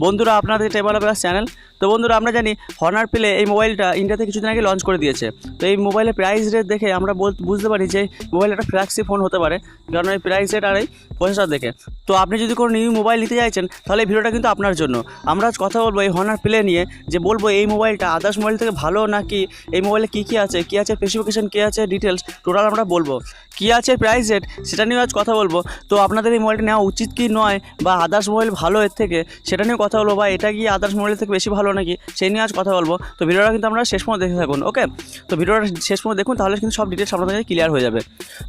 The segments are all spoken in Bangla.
বন্ধুরা আপনাদের TechBanglaPlus চ্যানেল। তো বন্ধুরা আমরা জানি হনারপ্লে এই মোবাইলটা ইন্ডিয়াতে কিছুদিন আগে লঞ্চ করে দিয়েছে। তো এই মোবাইলের প্রাইস রেট দেখে আমরা বুঝতে পারি যে মোবাইল একটা ফ্ল্যাগশিপ ফোন হতে পারে, কারণ এই প্রাইস রেট আর এই প্রসেসর দেখে। তো আপনি যদি কোনো নিউ মোবাইল নিতে চাইছেন তাহলে এই ভিডিওটা কিন্তু আপনার জন্য। আমরা আজ কথা বলবো এই হনারপ্লে নিয়ে, যে বলবো এই মোবাইলটা আদার্স মোবাইল থেকে ভালো নাকি, এই মোবাইলে কী আছে, স্পেসিফিকেশন কী আছে, ডিটেলস টোটাল আমরা বলবো। কী আছে প্রাইস রেট সেটা নিয়ে আজ কথা বলবো। তো আপনাদের এই মোবাইলটা নেওয়া উচিত কি নয়, বা আদার্স মোবাইল ভালো এর থেকে সেটা নিয়ে কথা বলবো, বা এটা কি আদার্স মোবাইল থেকে বেশি ভালো নাকি সেই নিয়ে আজ কথা বলবো। তো ভিডিওটা কিন্তু আপনারা শেষ পর্যন্ত দেখে থাকুন, ওকে? তো ভিডিওটা শেষ পর্যন্ত দেখুন, তাহলে কিন্তু সব ডিটেলস আপনাদের কাছে ক্লিয়ার হয়ে যাবে,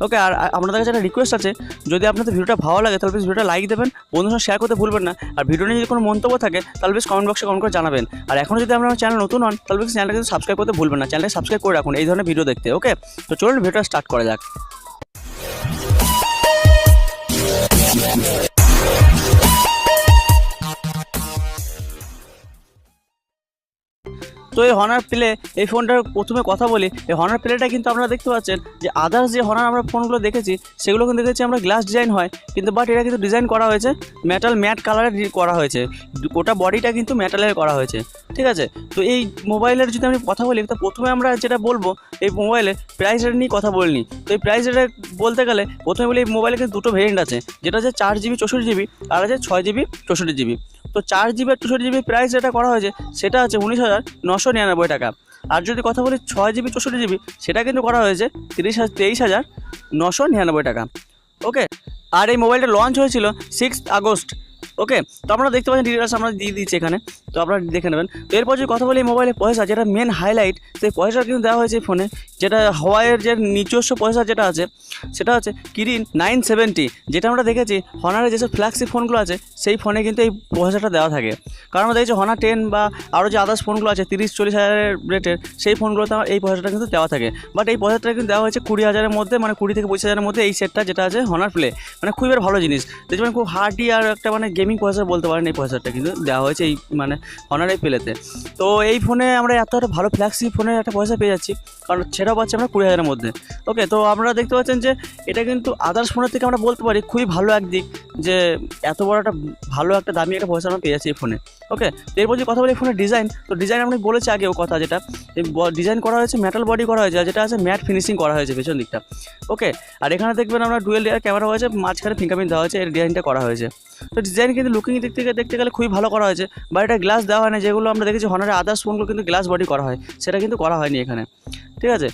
ওকে? আর আপনাদের কাছে একটা রিকোয়েস্ট আছে, যদি আপনাদের ভিডিওটা ভালো লাগে তাহলে প্লিজ ভিডিওটা লাইক দেবেন, বন্ধুদের সঙ্গে শেয়ার করতে ভুলবেন না। আর ভিডিও নিয়ে যদি কোনো মন্তব্য থাকে তাহলে প্লিজ কমেন্ট বক্সে কমেন্ট করে জানাবেন। আর এখন যদি আপনার চ্যানেল নতুন হন তাহলে প্লিজ চ্যানেলটা কিন্তু সাবস্ক্রাইব করতে ভুলবেন না, চ্যানেলটা সাবস্ক্রাইব করে রাখুন এই ধরনের ভিডিও দেখতে, ওকে? তো চলুন ভিডিওটা স্টার্ট করা যাক। তো এই হনারপ্লে এই ফোনটার প্রথমে কথা বলি। এই হনারপ্লেটা কিন্তু আপনারা দেখতে পাচ্ছেন যে আদার্স যে হনার আমরা ফোনগুলো দেখেছি সেগুলো কিন্তু দেখেছি আমরা গ্লাস ডিজাইন হয়, কিন্তু বাট এটা কিন্তু ডিজাইন করা হয়েছে মেটাল ম্যাট কালারের করা হয়েছে, গোটা বডিটা কিন্তু মেটালের করা হয়েছে, ঠিক আছে? তো এই মোবাইলের যদি আমি কথা বলি, তো প্রথমে আমরা যেটা বলবো এই মোবাইলের প্রাইস রেট নিয়ে কথা বলিনি। তো এই প্রাইস রেট বলতে গেলে প্রথমে বলি এই মোবাইলে কিন্তু দুটো ভেরিয়েন্ট আছে, যেটা হচ্ছে 4GB 64GB আর আছে 6GB 64GB। তো 4GB আর 64GB প্রাইস যেটা করা হয়েছে সেটা আছে 19,999 টাকা। আর যদি কথা বলি 6GB 64GB সেটা কিন্তু করা হয়েছে 23,999 টাকা, ওকে? আর এই মোবাইলটা লঞ্চ হয়েছিল 6 আগস্ট, ওকে? তো আপনারা দেখতে পাচ্ছেন ডিটেলস আমরা দিয়ে দিচ্ছি এখানে, তো আপনারা দেখে নেবেন। তো এরপর যদি কথা বলি এই মোবাইলের প্রসেসর, যেটা মেন হাইলাইট, সেই প্রসেসর কিন্তু দেওয়া হয়েছে এই ফোনে, যেটা হাওয়াইয়ের যে নিজস্ব প্রসেসর যেটা আছে সেটা হচ্ছে Kirin 970, যেটা আমরা দেখেছি হনারের যেসব ফ্ল্যাগশিপ ফোনগুলো আছে সেই ফোনে কিন্তু এই প্রসেসরটা দেওয়া থাকে। কারণ আমরা দেখেছি হনার 10 বা আরও যে আদার্স ফোনগুলো আছে 30-40 হাজারের রেটের, সেই ফোনগুলোতে আমার এই প্রসেসরটা কিন্তু দেওয়া থাকে। বাট এই প্রসেসরটা কিন্তু দেওয়া হয়েছে 20,000-এর মধ্যে, মানে 20 থেকে 25,000-এর মধ্যে এই সেটটা, যেটা আছে হনারপ্লে, মানে খুবই ভালো জিনিস। দেখবেন খুব হার্ডি আর একটা মানে গেমিং প্রসেসর বলতে পারেন, এই প্রসেসরটা কিন্তু দেওয়া হয়েছে এই মানে হনার এই প্লেতে। তো এই ফোনে আমরা এত একটা ভালো ফ্ল্যাগশিপ ফোনের একটা প্রসেসর পেয়ে যাচ্ছি, কারণ সেটাও পাচ্ছি আমরা 20,000-এর মধ্যে, ওকে? তো আপনারা দেখতে পাচ্ছেন যে এটা কিন্তু আদার্স ফোনের থেকে আমরা বলতে পারি খুবই ভালো একদিক, যে এত বড় একটা ভালো একটা দামি একটা প্রসেসর আমরা পেয়ে যাচ্ছি এই ফোনে, ওকে? তো এরপর যদি কথা বলি ফোনের ডিজাইন, তো ডিজাইন আমি বলেছি আগেও কথা, যেটা ডিজাইন করা হয়েছে মেটাল বডি করা হয়েছে, যেটা আছে ম্যাট ফিনিশিং করা হয়েছে পেছন দিকটা, ওকে? আর এখানে দেখবেন আমরা ডুয়েল লেয়ার ক্যামেরা হয়েছে, মাঝখানে ফিঙ্গারপ্রিন্ট দেওয়া হয়েছে, এর ডিজাইনটা করা হয়েছে। তো ডিজাইন কিন্তু লুকিং দিক থেকে দেখতে গেলে খুবই ভালো করা হয়েছে, বা এটা গ্লাস দেওয়া হয় না, যেগুলো আমরা দেখেছি হনারের আদার্স ফোনগুলো কিন্তু গ্লাস বডি করা হয়, সেটা কিন্তু করা হয়নি এখানে, ঠিক আছে?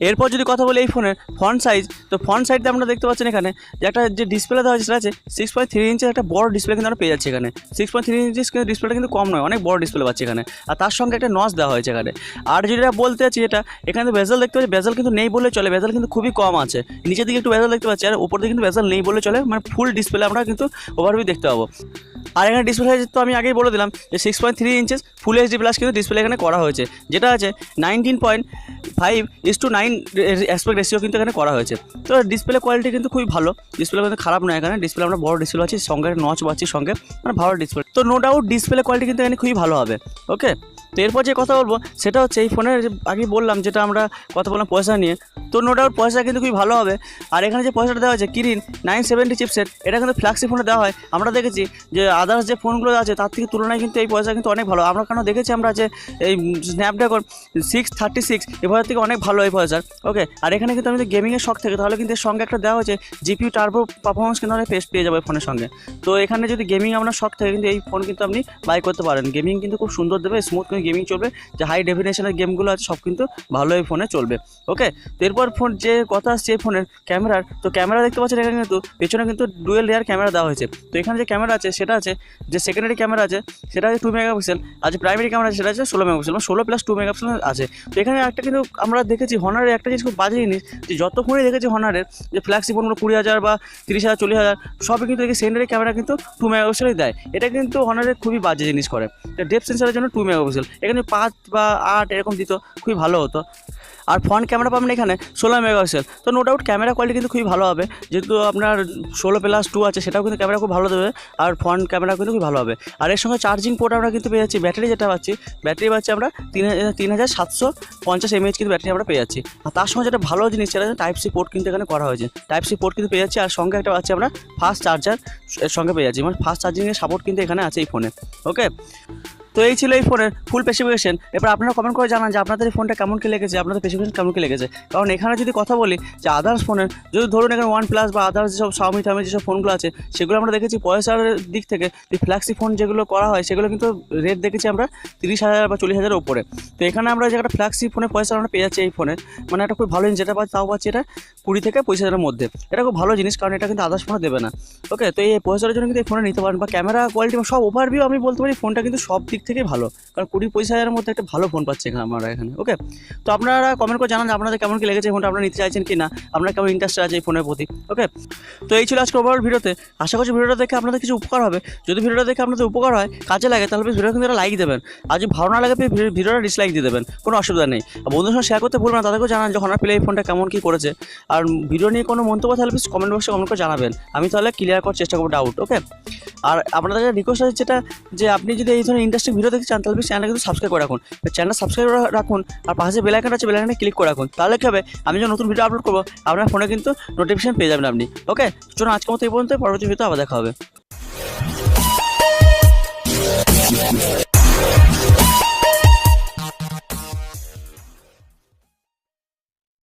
এরপর যদি কথা বলি এই ফোনের ফন্ট সাইজ, তো ফন্ট সাইজে আমরা দেখতে পাচ্ছেন এখানে যে একটা যে ডিসপ্লে দেওয়া হয়েছে সেটা আছে 6.3 ইঞ্চের একটা বড় ডিসপ্লে কিন্তু আমরা পেয়ে যাচ্ছি এখানে। 6.3 ইঞ্চের কিন্তু ডিসপ্লেটা কিন্তু কম নয়, অনেক বড় ডিসপ্লে পাচ্ছি এখানে। আর তার সঙ্গে একটা নচ দেওয়া হয়েছে এখানে। আর যেটা বলতে চাচ্ছি, এটা এখানে বেজেল দেখতে পাচ্ছি, বেজেল কিন্তু নেই বলে চলে, বেজেল কিন্তু খুবই কম আছে, নিচের দিকে একটু বেজেল দেখতে পাচ্ছি, আর উপর দিকে কিন্তু বেজেল নেই বলে চলে, মানে ফুল ডিসপ্লে আমরা কিন্তু ওভারভিউ দেখতে পাবো। আর এখানে ডিসপ্লে সাইজ তো আমি আগেই বলে দিলাম যে 6.3 ইঞ্চেস ফুল এইচডি প্লাস কিন্তু ডিসপ্লে এখানে করা হয়েছে, যেটা আছে 19.5:9 অ্যাসপেক্ট রেশিও কিন্তু এখানে করা হয়েছে। তো ডিসপ্লে কোয়ালিটি কিন্তু খুবই ভালো, ডিসপ্লে কিন্তু খারাপ নয়, এখানে ডিসপ্লে আমরা বড় ডিসপ্লে পাচ্ছি, সঙ্গে নচ পাচ্ছি সঙ্গে, মানে ভালো ডিসপ্লে। তো নো ডাউট ডিসপ্লে কোয়ালিটি কিন্তু এখানে খুবই ভালো হবে, ওকে? তো এরপর যে কথা বলবো সেটা হচ্ছে এই ফোনের আগে বললাম, যেটা আমরা কথা বললাম পয়সা নিয়ে, তো নো ডাউট পয়সা কিন্তু খুবই ভালো হবে। আর এখানে যে পয়সাটা দেওয়া হয়েছে Kirin 970 চিপসেট, এটা কিন্তু ফ্ল্যাগশিপ ফোনে দেওয়া হয়। আমরা দেখেছি যে আদার্স যে ফোনগুলো আছে তার থেকে তুলনায় কিন্তু এই পয়সা কিন্তু অনেক ভালো। আমরা কেন দেখেছি আমরা যে এই স্ন্যাপড্রাগন 636 এর থেকে অনেক ভালো এই পয়সার, ওকে? আর এখানে কিন্তু আমি যদি গেমিংয়ের শখ থাকে তাহলে কিন্তু এর সঙ্গে একটা দেওয়া হয়েছে জিপিইউ টার্বো পারফরমেন্স কিন্তু অনেক পেয়ে যাবে ফোনের সঙ্গে। তো এখানে যদি গেমিং আপনার শখ থাকে কিন্তু এই ফোন কিন্তু আপনি বাই করতে পারেন, গেমিং কিন্তু খুব সুন্দর দেবে, স্মুথ কিন্তু গেমিং চলবে, যে হাই ডেফিনেশনের গেমগুলো আছে সব কিন্তু ভালো এই ফোনে চলবে, ওকে? তো এরপর ফোন যে কথা আসছে এই ফোনের ক্যামেরার, তো ক্যামেরা দেখতে পাচ্ছেন এখানে কিন্তু পেছনে কিন্তু ডুয়েল লেয়ার ক্যামেরা দেওয়া হয়েছে। তো এখানে যে ক্যামেরা আছে সেটা আছে, যে সেকেন্ডারি ক্যামেরা আছে সেটা আছে 2 মেগাপিক্সেল, আর যে প্রাইমারি ক্যামেরা আছে সেটা আছে 16 মেগাপিক্সেল, মানে 16+2 মেগাপিক্সেল আছে। তো এখানে একটা কিন্তু আমরা দেখেছি হনারের একটা জিনিস খুব বাজে জিনিস, যে যত ফোনে দেখেছি হনারের যে ফ্ল্যাগশিপ ফোনগুলো 20,000 বা 30,000 40,000 সবই কিন্তু দেখি সেকেন্ডারি ক্যামেরা কিন্তু 2 মেগাপিক্সেলই দেয়, এটা কিন্তু হনারের খুবই বাজে জিনিস করে। ডেপথ সেন্সারের জন্য 2 মেগাপিক্সেল, এখানে 5 বা 8 এরকম দিত খুবই ভালো হতো। আর ফ্রন্ট ক্যামেরা পাবেন এখানে 16 মেগাপিক্সেল। তো নো ডাউট ক্যামেরা কোয়ালিটি কিন্তু খুবই ভালো হবে, যেহেতু আপনার 16+2 আছে, সেটাও কিন্তু ক্যামেরা খুব ভালো দেবে, আর ফ্রন্ট ক্যামেরা কিন্তু খুব ভালো হবে। আর এর সঙ্গে চার্জিং পোর্ট আমরা কিন্তু পেয়ে যাচ্ছি, ব্যাটারি যেটা পাচ্ছি, ব্যাটারি পাচ্ছি আমরা 3750 mAh কিন্তু ব্যাটারি আমরা পেয়ে যাচ্ছি। আর তার সঙ্গে যেটা ভালো জিনিস, সেটা টাইপ সি পোর্ট কিন্তু এখানে করা হয়েছে, টাইপ সি পোর্ট কিন্তু পেয়ে যাচ্ছি। আর সঙ্গে একটা পাচ্ছি আমরা ফাস্ট চার্জার এর সঙ্গে পেয়ে যাচ্ছি, মানে ফাস্ট চার্জিংয়ের সাপোর্ট কিন্তু এখানে আছে এই ফোনে। ওকে, তো এই ছিল এই ফোনের ফুল স্পেসিফিকেশন। এবার আপনারা কমেন্ট করে জানান যে আপনাদের এই ফোনটা কেমন কি লেগেছে, আপনাদের স্পেসিফিকেশন কেমন কি লেগেছে। কারণ এখানে যদি কথা বলি যে আদার্স ফোনের, যদি ধরুন এখানে OnePlus বা আদার্স যেসব Xiaomi যেসব ফোনগুলো আছে, সেগুলো আমরা দেখেছি পয়সার দিক থেকে যে ফ্ল্যাগশিপ ফোন যেগুলো করা হয়, সেগুলো কিন্তু রেট দেখেছি আমরা 30,000 বা 40,000-এর উপরে। তো এখানে আমরা যে একটা ফ্ল্যাগশিপ ফোনের পয়সা আমরা পেয়ে যাচ্ছি এই ফোনে, মানে একটা খুব ভালো জিনিস, যেটা পাচ্ছি তাও পাচ্ছি এটা 20 থেকে 25,000-এর মধ্যে। এটা খুব ভালো জিনিস, কারণ এটা কিন্তু আদার্স ফোনে দেবে না। ওকে, তো এই পয়সার জন্য কিন্তু এই ফোনে নিতে পারেন, বা ক্যামেরা কোয়ালিটি সব ওভারভিউ আমি বলতে পারি ফোনটা কিন্তু সব দিক থেকেই ভালো, কারণ 20-25,000-এর মধ্যে একটা ভালো ফোন পাচ্ছে আমরা এখানে। ওকে, তো আপনারা কমেন্ট করে জানান যে আপনাদের কেমন কি লেগেছে, ফোনটা আপনারা নিতে চাইছেন কি না, আপনারা কেমন ইন্টারেস্টেড আছে এই ফোনের প্রতি। ওকে, তো এই ছিল আজকে ওভারঅল ভিডিওতে। আশা করছি ভিডিওটা দেখে আপনাদের কিছু উপকার হবে। যদি ভিডিওটা দেখে আপনাদের উপকার হয়, কাজে লাগে, তাহলে ভিডিও কিন্তু একটা লাইক দেবেন, আর যদি ভালো না লাগে ভিডিওটা ডিসলাইক দিয়ে দেবেন, কোনো অসুবিধা নেই। আর বন্ধুদের সঙ্গে শেয়ার করতে ভুলবেন না, তাদেরকেও জানান যে হনারপ্লে এই ফোনটা কেমন কী করেছে। আর ভিডিও নিয়ে কোনো মন্তব্য থাকলে প্লিজ কমেন্ট বক্সে কমেন্ট করে জানাবেন, আমি তাহলে ক্লিয়ার করার চেষ্টা করবো ডাউট। ওকে, আর আপনাদের রিকোয়েস্ট আছে যেটা, যে আপনি যদি এই ধরনের ইন্টারেস্টিং ভিডিও দেখতে চান, তাহলে প্লিজ চ্যানেলটা কিন্তু সাবস্ক্রাইব করে রাখুন, চ্যানেল সাবস্ক্রাইব করে রাখুন, আর পাশে বেল আইকন আছে, বেল আইকনে ক্লিক করে রাখুন, তাহলে কী হবে, আমি যখন নতুন ভিডিও আপলোড করবো আপনার ফোনে কিন্তু নোটিফিকেশন পেয়ে যাবেন আপনি। ওকে, চলুন আজকের মতো এই পর্যন্ত, পরবর্তী ভিডিও আবার দেখা হবে।